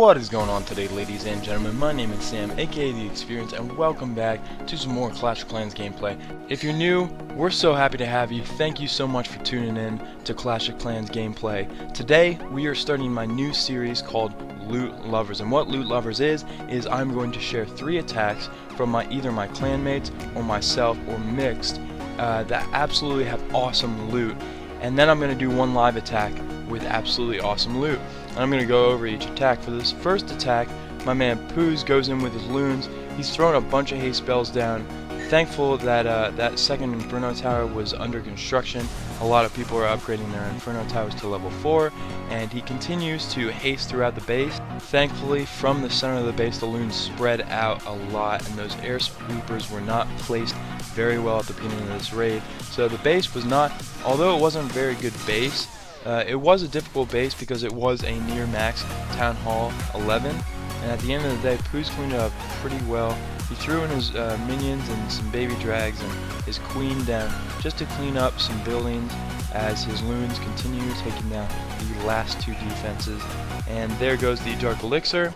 What is going on today, ladies and gentlemen? My name is Sam, aka the Xperience, and welcome back to some more Clash of Clans gameplay. If you're new, we're so happy to have you. Thank you so much for tuning in to Clash of Clans gameplay. Today, we are starting my new series called Loot Lovers, and what Loot Lovers is I'm going to share 3 attacks from either my clanmates or myself or mixed that absolutely have awesome loot, and then I'm going to do one live attack with absolutely awesome loot. I'm going to go over each attack. For this first attack, my man Poos goes in with his loons. He's throwing a bunch of haste spells down. Thankful that that second Inferno Tower was under construction. A lot of people are upgrading their Inferno Towers to level 4, and he continues to haste throughout the base. Thankfully, from the center of the base, the loons spread out a lot, and those air sweepers were not placed very well at the beginning of this raid. So the base was not, although it wasn't a very good base, it was a difficult base because it was a near max Town Hall 11, and at the end of the day, Poos cleaned it up pretty well. He threw in his minions and some baby drags and his queen down just to clean up some buildings as his loons continue taking down the last 2 defenses. And there goes the Dark Elixir,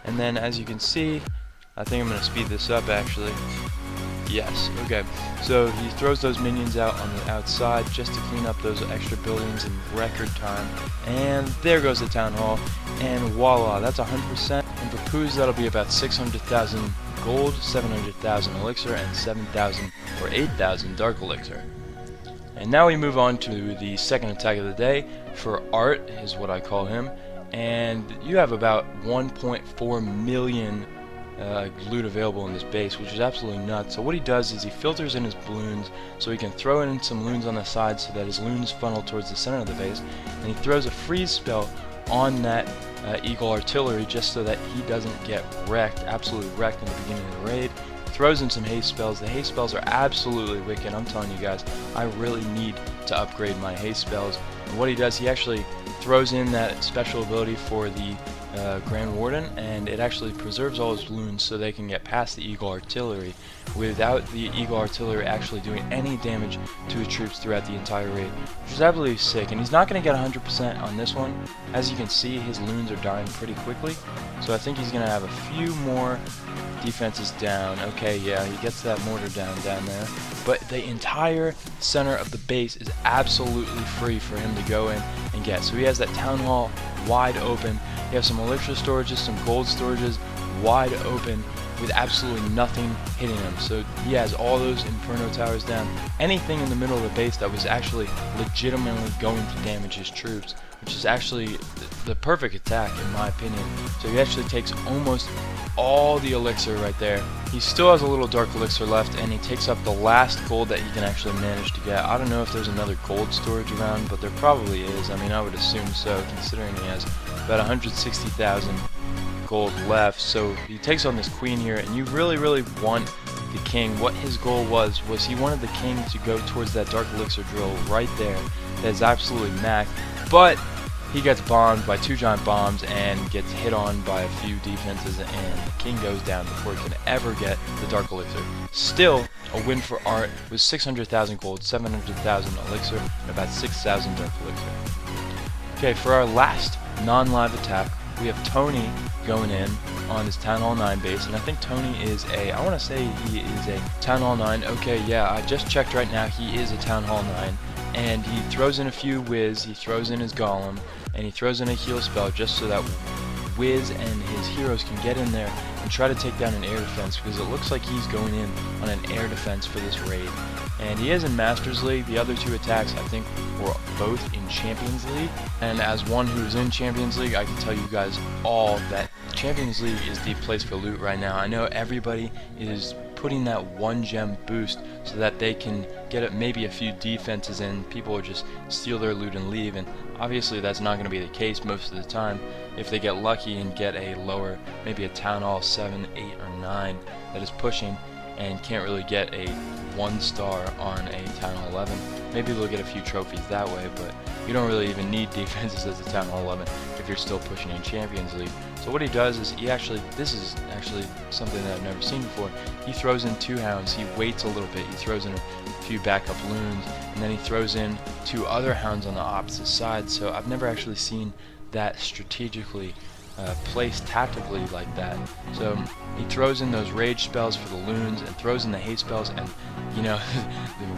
and then as you can see, I think I'm going to speed this up actually. Yes, okay. So he throws those minions out on the outside just to clean up those extra buildings in record time. And there goes the Town Hall. And voila, that's 100%. And for Poos, that'll be about 600,000 gold, 700,000 elixir, and 7,000 or 8,000 dark elixir. And now we move on to the second attack of the day. For Art is what I call him. And you have about 1.4 million loot available in this base, which is absolutely nuts. So what he does is he filters in his balloons so he can throw in some loons on the side so that his loons funnel towards the center of the base, and he throws a freeze spell on that Eagle Artillery just so that he doesn't get wrecked, absolutely wrecked in the beginning of the raid. He throws in some haste spells. The haste spells are absolutely wicked. I'm telling you guys, I really need to upgrade my haste spells. And what he does, he actually throws in that special ability for the Grand Warden, and it actually preserves all his loons so they can get past the Eagle Artillery without the Eagle Artillery actually doing any damage to his troops throughout the entire raid, which is absolutely sick. And he's not going to get 100% on this one. As you can see, his loons are dying pretty quickly, so I think he's going to have a few more defenses down. Okay, yeah, he gets that mortar down there, but the entire center of the base is absolutely free for him to go in and get. So he has that Town Hall wide open. You have some elixir storages, some gold storages wide open with absolutely nothing hitting him. So he has all those Inferno Towers down. Anything in the middle of the base that was actually legitimately going to damage his troops, which is actually the perfect attack in my opinion. So he actually takes almost all the elixir right there. He still has a little dark elixir left, and he takes up the last gold that he can actually manage to get. I don't know if there's another gold storage around, but there probably is. I mean, I would assume so, considering he has about 160,000 gold left. So he takes on this queen here, and you really want the king. What his goal was he wanted the king to go towards that dark elixir drill right there that is absolutely maxed, but he gets bombed by 2 giant bombs and gets hit on by a few defenses, and the king goes down before he can ever get the dark elixir. Still a win for Art with 600,000 gold, 700,000 elixir, and about 6,000 dark elixir. Okay, for our last non-live attack, we have Tony going in on his Town Hall 9 base, and I think Tony is I want to say he is a Town Hall 9. Okay, yeah, I just checked right now, he is a Town Hall 9. And he throws in a few Wiz, he throws in his Golem, and he throws in a heal spell just so that Wiz and his heroes can get in there and try to take down an air defense, because it looks like he's going in on an air defense for this raid. And he is in Masters League. The other 2 attacks I think were both in Champions League, and as one who's in Champions League, I can tell you guys all that Champions League is the place for loot right now. I know everybody is putting that 1 gem boost so that they can get maybe a few defenses in. People will just steal their loot and leave, and obviously that's not going to be the case most of the time. If they get lucky and get a lower, maybe a Town Hall 7, 8, or 9 that is pushing and can't really get a 1-star on a Town Hall 11, maybe they'll get a few trophies that way, but you don't really even need defenses as a Town Hall 11 if you're still pushing in Champions League. So what he does is this is actually something that I've never seen before. He throws in 2 hounds, he waits a little bit, he throws in a few backup loons, and then he throws in 2 other hounds on the opposite side. So I've never actually seen that strategically placed tactically like that. So he throws in those rage spells for the loons and throws in the hate spells, and you know,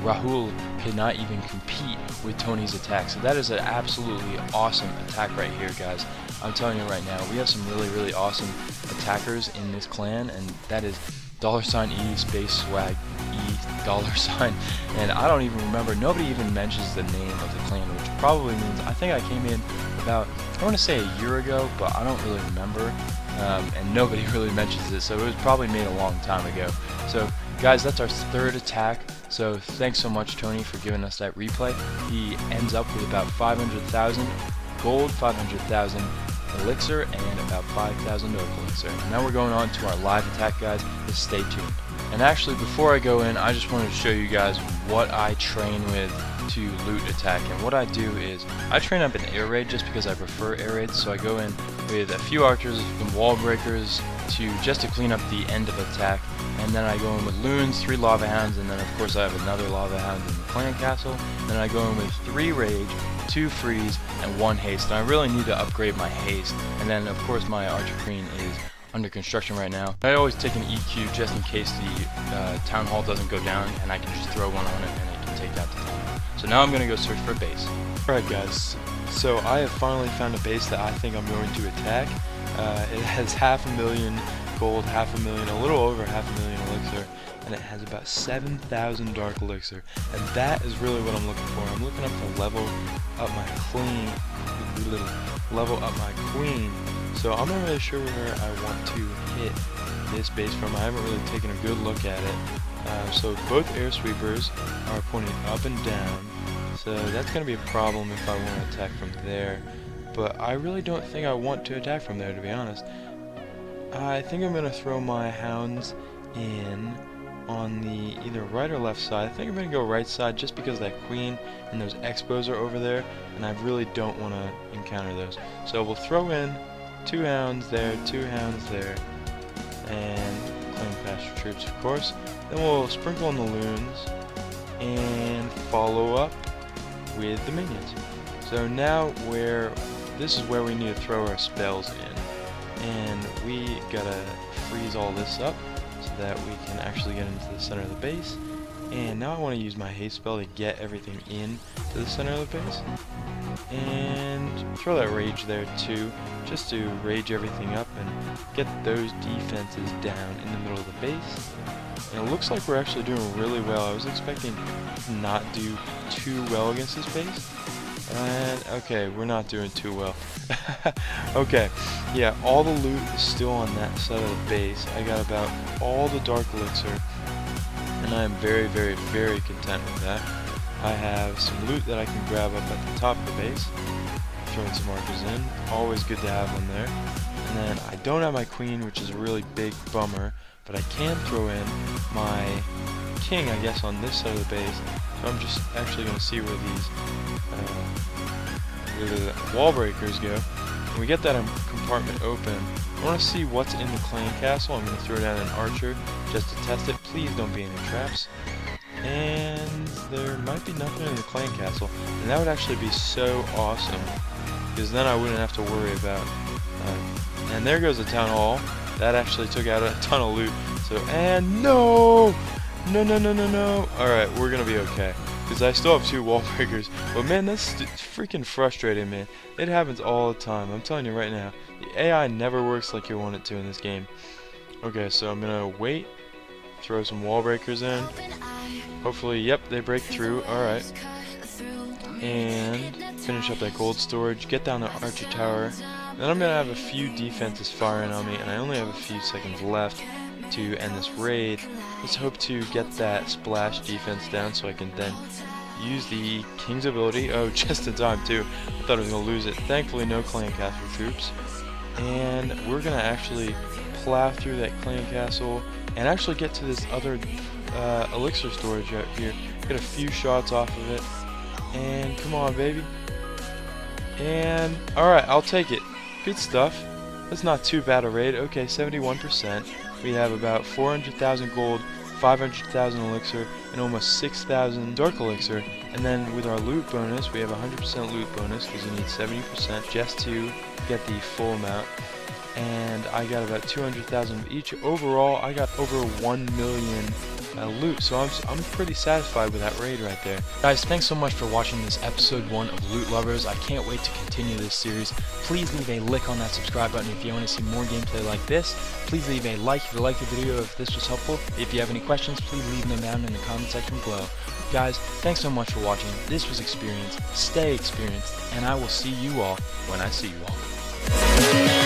Rahul cannot even compete with Tony's attack. So that is an absolutely awesome attack right here, guys. I'm telling you right now, we have some really awesome attackers in this clan, and that is $E space swag $, and I don't even remember, nobody even mentions the name of the clan, which probably means, I think I came in about, I want to say a year ago, but I don't really remember, and nobody really mentions it, so it was probably made a long time ago. So guys, that's our third attack, so thanks so much, Tony, for giving us that replay. He ends up with about 500,000 gold, 500,000 elixir, and about 5,000 oak elixir. Now we're going on to our live attack, guys, so stay tuned. And actually, before I go in, I just wanted to show you guys what I train with to loot attack. And what I do is, I train up in air raid just because I prefer air raids, so I go in with a few archers and wall breakers just to clean up the end of attack, and then I go in with loons, 3 lava hounds, and then of course I have another lava hound in the clan castle. Then I go in with 3 rage, 2 freeze, and 1 haste. And I really need to upgrade my haste. And then of course my archer queen is under construction right now. I always take an EQ just in case the town hall doesn't go down, and I can just throw one on it and it can take out the town hall. So now I'm going to go search for a base. Alright guys, so I have finally found a base that I think I'm going to attack. It has 500,000 gold, 500,000, a little over 500,000 elixir, and it has about 7,000 dark elixir, and that is really what I'm looking for. I'm looking up to level up my queen, so I'm not really sure where I want to hit this base from. I haven't really taken a good look at it. So both air sweepers are pointing up and down, so that's going to be a problem if I want to attack from there, but I really don't think I want to attack from there, to be honest. I think I'm going to throw my hounds in on the either right or left side. I think I'm going to go right side just because that queen and those expos are over there, and I really don't want to encounter those. So we'll throw in 2 hounds there, 2 hounds there, and claim faster troops, of course. Then we'll sprinkle on the loons and follow up with the minions. So now this is where we need to throw our spells in, and we gotta freeze all this up so that we can actually get into the center of the base. And now I want to use my haste spell to get everything in to the center of the base, and throw that rage there too, just to rage everything up and get those defenses down in the middle of the base. And it looks like we're actually doing really well. I was expecting to not do too well against this base, and okay, we're not doing too well. Okay, yeah, all the loot is still on that side of the base. I got about all the dark elixir, and I am very content with that. I have some loot that I can grab up at the top of the base, throwing some archers in, always good to have one there. And then I don't have my queen, which is a really big bummer, but I can throw in my king, I guess, on this side of the base. So I'm just actually going to see where these wall breakers go. When we get that compartment open, I want to see what's in the clan castle. I'm going to throw down an archer just to test it. Please don't be any traps. And there might be nothing in the clan castle, and that would actually be so awesome, because then I wouldn't have to worry about and there goes the town hall. That actually took out a ton of loot. So, and no, alright, we're gonna be okay, because I still have 2 wall breakers. But man, that's freaking frustrating, man. It happens all the time. I'm telling you right now, the AI never works like you want it to in this game. Okay, so I'm gonna wait, throw some wall breakers in. Hopefully, yep, they break through. Alright. And finish up that gold storage, get down the archer tower. Then I'm going to have a few defenses firing on me, and I only have a few seconds left to end this raid. Let's hope to get that splash defense down so I can then use the king's ability. Oh, just in time too. I thought I was going to lose it. Thankfully, no clan castle troops. And we're going to actually plow through that clan castle and actually get to this other elixir storage out here. Get a few shots off of it. And come on, baby. And alright, I'll take it. Good stuff. That's not too bad a raid. Okay, 71%. We have about 400,000 gold, 500,000 elixir, and almost 6,000 dark elixir. And then with our loot bonus, we have 100% loot bonus because you need 70% just to get the full amount. and I got about 200,000 of each. Overall, I got over 1 million loot, so I'm pretty satisfied with that raid right there. Guys, thanks so much for watching this episode 1 of Loot Lovers. I can't wait to continue this series. Please leave a like on that subscribe button if you want to see more gameplay like this. Please leave a like if you liked the video, if this was helpful. If you have any questions, please leave them down in the comment section below. Guys, thanks so much for watching. This was Xperience. Stay experienced, and I will see you all when I see you all.